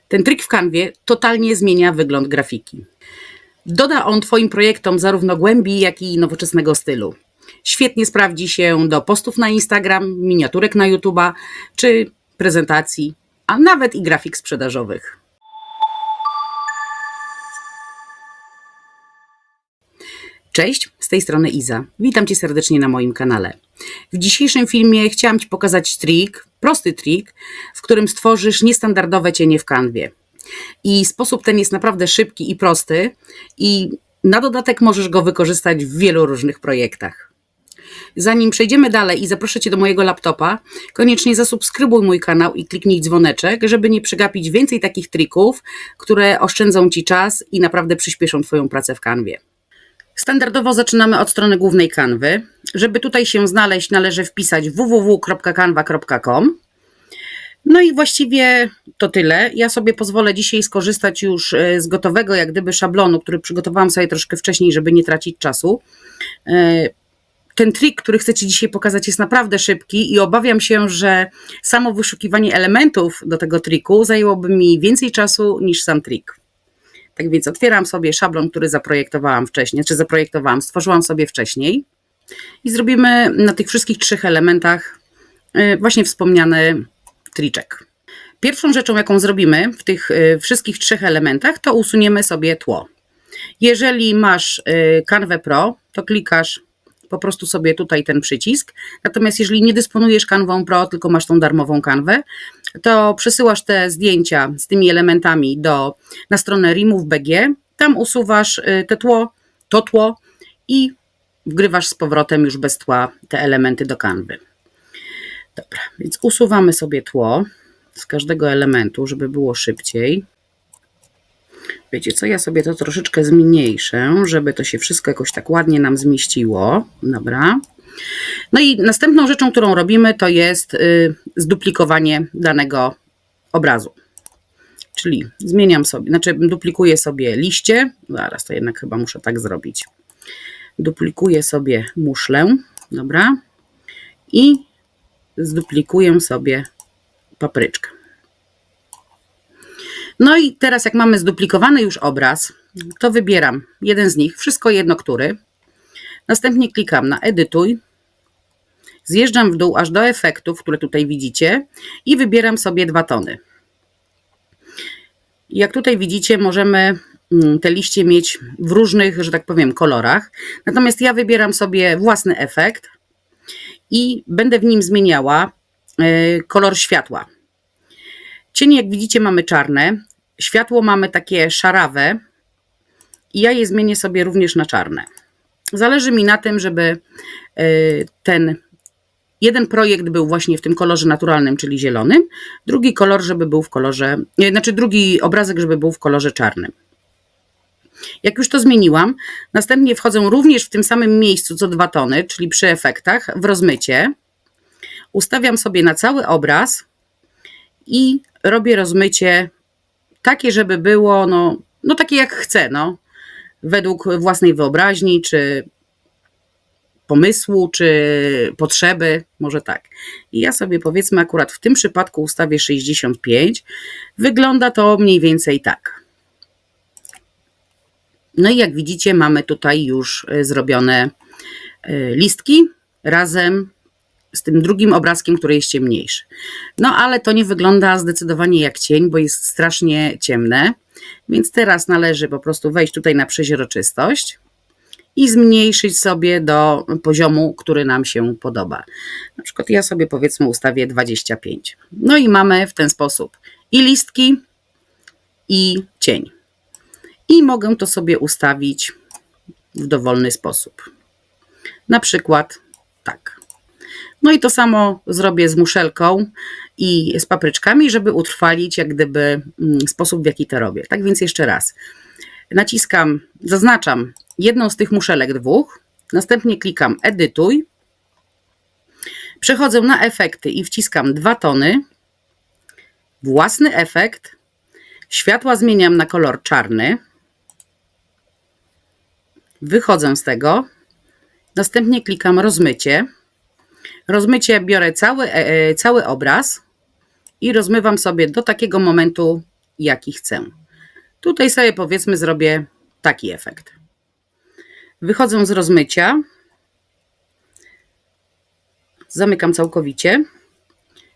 Ten trik w Canwie totalnie zmienia wygląd grafiki. Doda on Twoim projektom zarówno głębi, jak i nowoczesnego stylu. Świetnie sprawdzi się do postów na Instagram, miniaturek na YouTube'a czy prezentacji, a nawet i grafik sprzedażowych. Cześć, z tej strony Iza. Witam Cię serdecznie na moim kanale. W dzisiejszym filmie chciałam Ci pokazać trik, prosty trik, w którym stworzysz niestandardowe cienie w Canwie. I sposób ten jest naprawdę szybki i prosty i na dodatek możesz go wykorzystać w wielu różnych projektach. Zanim przejdziemy dalej i zaproszę Cię do mojego laptopa, koniecznie zasubskrybuj mój kanał i kliknij dzwoneczek, żeby nie przegapić więcej takich trików, które oszczędzą Ci czas i naprawdę przyspieszą Twoją pracę w Canwie. Standardowo zaczynamy od strony głównej Canwy. Żeby tutaj się znaleźć, należy wpisać www.canva.com. No i właściwie to tyle. Ja sobie pozwolę dzisiaj skorzystać już z gotowego jak gdyby szablonu, który przygotowałam sobie troszkę wcześniej, żeby nie tracić czasu. Ten trik, który chcę Ci dzisiaj pokazać, jest naprawdę szybki i obawiam się, że samo wyszukiwanie elementów do tego triku zajęłoby mi więcej czasu niż sam trik. Tak więc otwieram sobie szablon, który stworzyłam sobie wcześniej i zrobimy na tych wszystkich 3 elementach właśnie wspomniany triczek. Pierwszą rzeczą, jaką zrobimy w tych wszystkich 3 elementach, to usuniemy sobie tło. Jeżeli masz Canva Pro, to klikasz po prostu sobie tutaj ten przycisk. Natomiast jeżeli nie dysponujesz Canvą Pro, tylko masz tą darmową Canwę, to przesyłasz te zdjęcia z tymi elementami na stronę Remove.bg. Tam usuwasz to tło i wgrywasz z powrotem już bez tła te elementy do Canvy. Dobra, więc usuwamy sobie tło z każdego elementu, żeby było szybciej. Wiecie co, ja sobie to troszeczkę zmniejszę, żeby to się wszystko jakoś tak ładnie nam zmieściło. Dobra. No i następną rzeczą, którą robimy, to jest zduplikowanie danego obrazu. Czyli duplikuję sobie liście. Zaraz, to jednak chyba muszę tak zrobić. Duplikuję sobie muszlę. Dobra. I zduplikuję sobie papryczkę. No i teraz jak mamy zduplikowany już obraz, to wybieram jeden z nich, wszystko jedno który. Następnie klikam na edytuj, zjeżdżam w dół aż do efektów, które tutaj widzicie i wybieram sobie 2 tony. Jak tutaj widzicie, możemy te liście mieć w różnych, że tak powiem, kolorach. Natomiast ja wybieram sobie własny efekt i będę w nim zmieniała kolor światła. Cienie, jak widzicie, mamy czarne, światło mamy takie szarawe i ja je zmienię sobie również na czarne. Zależy mi na tym, żeby ten jeden projekt był właśnie w tym kolorze naturalnym, czyli zielonym, drugi kolor, żeby był w kolorze, drugi obrazek, żeby był w kolorze czarnym. Jak już to zmieniłam, następnie wchodzę również w tym samym miejscu co 2 tony, czyli przy efektach, w rozmycie. Ustawiam sobie na cały obraz i robię rozmycie takie, żeby było takie jak chcę, według własnej wyobraźni, czy pomysłu, czy potrzeby, może tak. I ja sobie powiedzmy akurat w tym przypadku ustawię 65. Wygląda to mniej więcej tak. No i jak widzicie, mamy tutaj już zrobione listki razem z tym drugim obrazkiem, który jest ciemniejszy. No ale to nie wygląda zdecydowanie jak cień, bo jest strasznie ciemne. Więc teraz należy po prostu wejść tutaj na przeźroczystość i zmniejszyć sobie do poziomu, który nam się podoba. Na przykład ja sobie powiedzmy ustawię 25. No i mamy w ten sposób i listki, i cień. I mogę to sobie ustawić w dowolny sposób. Na przykład tak. No i to samo zrobię z muszelką i z papryczkami, żeby utrwalić jak gdyby sposób, w jaki to robię. Tak więc jeszcze raz. Zaznaczam jedną z tych muszelek 2, następnie klikam edytuj, przechodzę na efekty i wciskam 2 tony, własny efekt, światła zmieniam na kolor czarny, wychodzę z tego, następnie klikam rozmycie. Rozmycie biorę cały obraz i rozmywam sobie do takiego momentu, jaki chcę. Tutaj sobie powiedzmy zrobię taki efekt. Wychodzę z rozmycia, zamykam całkowicie.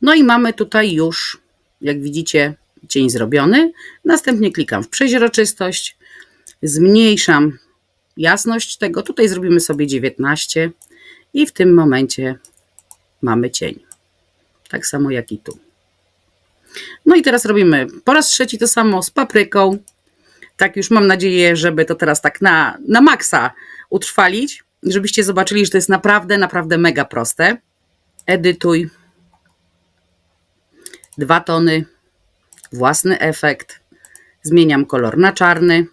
No i mamy tutaj już, jak widzicie, cień zrobiony. Następnie klikam w przeźroczystość, zmniejszam jasność tego. Tutaj zrobimy sobie 19 i w tym momencie mamy cień. Tak samo jak i tu. No i teraz robimy po raz trzeci to samo z papryką. Tak już mam nadzieję, żeby to teraz tak na maksa utrwalić, żebyście zobaczyli, że to jest naprawdę, naprawdę mega proste. Edytuj. 2 tony. Własny efekt. Zmieniam kolor na czarny.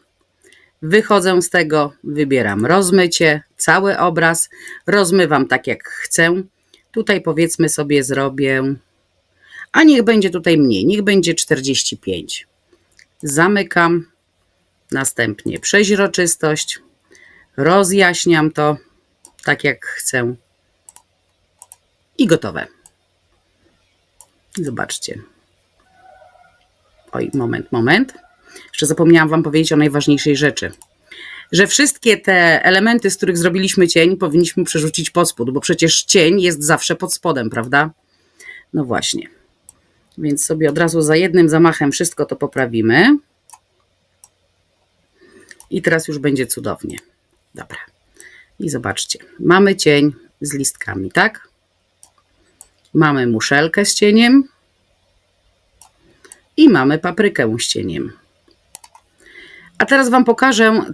Wychodzę z tego, wybieram rozmycie, cały obraz. Rozmywam tak jak chcę. Tutaj powiedzmy sobie zrobię, a niech będzie tutaj mniej, niech będzie 45. Zamykam. Następnie przeźroczystość. Rozjaśniam to tak jak chcę. I gotowe. Zobaczcie. Oj, moment. Jeszcze zapomniałam Wam powiedzieć o najważniejszej rzeczy. Że wszystkie te elementy, z których zrobiliśmy cień, powinniśmy przerzucić pod spód, bo przecież cień jest zawsze pod spodem, prawda? No właśnie. Więc sobie od razu za jednym zamachem wszystko to poprawimy. I teraz już będzie cudownie. Dobra. I zobaczcie. Mamy cień z listkami, tak? Mamy muszelkę z cieniem. I mamy paprykę z cieniem. A teraz Wam pokażę,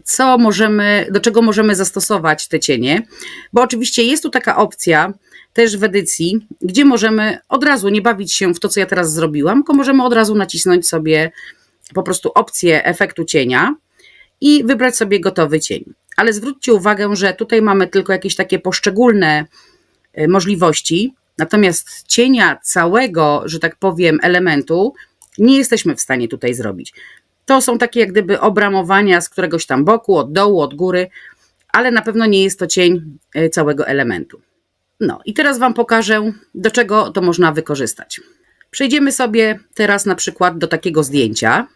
do czego możemy zastosować te cienie, bo oczywiście jest tu taka opcja też w edycji, gdzie możemy od razu nie bawić się w to, co ja teraz zrobiłam, tylko możemy od razu nacisnąć sobie po prostu opcję efektu cienia i wybrać sobie gotowy cień. Ale zwróćcie uwagę, że tutaj mamy tylko jakieś takie poszczególne możliwości, natomiast cienia całego, że tak powiem, elementu nie jesteśmy w stanie tutaj zrobić. To są takie jak gdyby obramowania z któregoś tam boku, od dołu, od góry, ale na pewno nie jest to cień całego elementu. No i teraz Wam pokażę, do czego to można wykorzystać. Przejdziemy sobie teraz na przykład do takiego zdjęcia.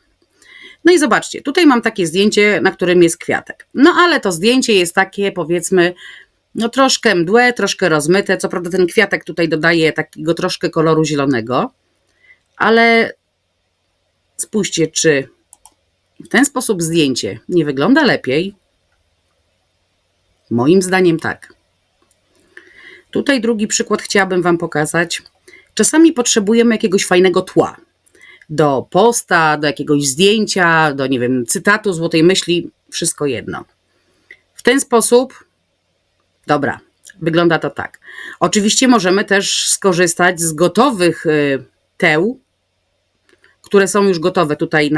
No i zobaczcie, tutaj mam takie zdjęcie, na którym jest kwiatek. No ale to zdjęcie jest takie, powiedzmy, no troszkę mdłe, troszkę rozmyte. Co prawda ten kwiatek tutaj dodaje takiego troszkę koloru zielonego, ale spójrzcie, czy w ten sposób zdjęcie nie wygląda lepiej? Moim zdaniem tak. Tutaj drugi przykład chciałabym Wam pokazać. Czasami potrzebujemy jakiegoś fajnego tła. Do posta, do jakiegoś zdjęcia, do, nie wiem, cytatu, złotej myśli, wszystko jedno. W ten sposób, dobra, wygląda to tak. Oczywiście możemy też skorzystać z gotowych teł, które są już gotowe tutaj,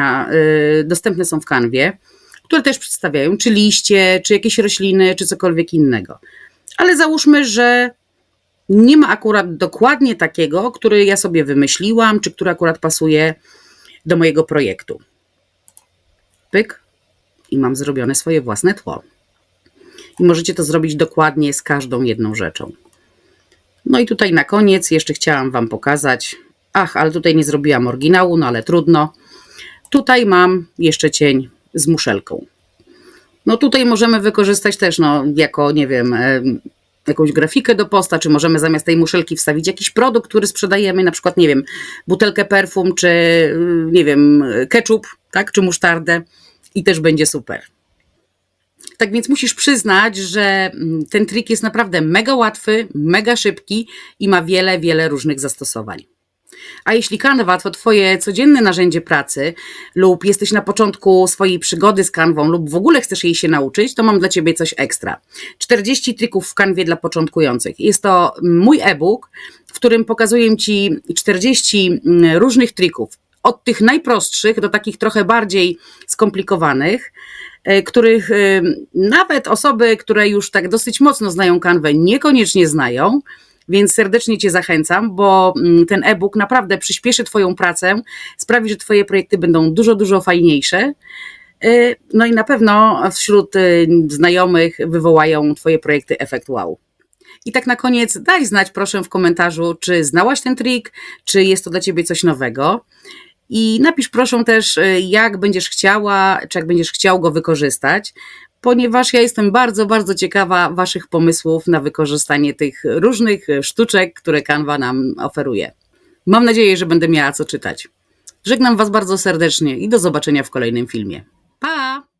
dostępne są w Canwie, które też przedstawiają czy liście, czy jakieś rośliny, czy cokolwiek innego. Ale załóżmy, że nie ma akurat dokładnie takiego, który ja sobie wymyśliłam, czy który akurat pasuje do mojego projektu. Pyk i mam zrobione swoje własne tło. I możecie to zrobić dokładnie z każdą jedną rzeczą. No i tutaj na koniec jeszcze chciałam Wam pokazać, ale tutaj nie zrobiłam oryginału, no ale trudno. Tutaj mam jeszcze cień z muszelką. No tutaj możemy wykorzystać też, jako, nie wiem, jakąś grafikę do posta, czy możemy zamiast tej muszelki wstawić jakiś produkt, który sprzedajemy, na przykład, nie wiem, butelkę perfum, czy, nie wiem, ketchup, tak, czy musztardę i też będzie super. Tak więc musisz przyznać, że ten trik jest naprawdę mega łatwy, mega szybki i ma wiele, wiele różnych zastosowań. A jeśli Canva to Twoje codzienne narzędzie pracy lub jesteś na początku swojej przygody z Canvą lub w ogóle chcesz jej się nauczyć, to mam dla Ciebie coś ekstra. 40 trików w Canwie dla początkujących. Jest to mój e-book, w którym pokazuję Ci 40 różnych trików. Od tych najprostszych do takich trochę bardziej skomplikowanych, których nawet osoby, które już tak dosyć mocno znają Canwę, niekoniecznie znają. Więc serdecznie Cię zachęcam, bo ten e-book naprawdę przyspieszy Twoją pracę, sprawi, że Twoje projekty będą dużo, dużo fajniejsze. No i na pewno wśród znajomych wywołają Twoje projekty efekt wow. I tak na koniec daj znać proszę w komentarzu, czy znałaś ten trik, czy jest to dla Ciebie coś nowego. I napisz proszę też, jak będziesz chciała, czy jak będziesz chciał go wykorzystać, ponieważ ja jestem bardzo, bardzo ciekawa Waszych pomysłów na wykorzystanie tych różnych sztuczek, które Canva nam oferuje. Mam nadzieję, że będę miała co czytać. Żegnam Was bardzo serdecznie i do zobaczenia w kolejnym filmie. Pa!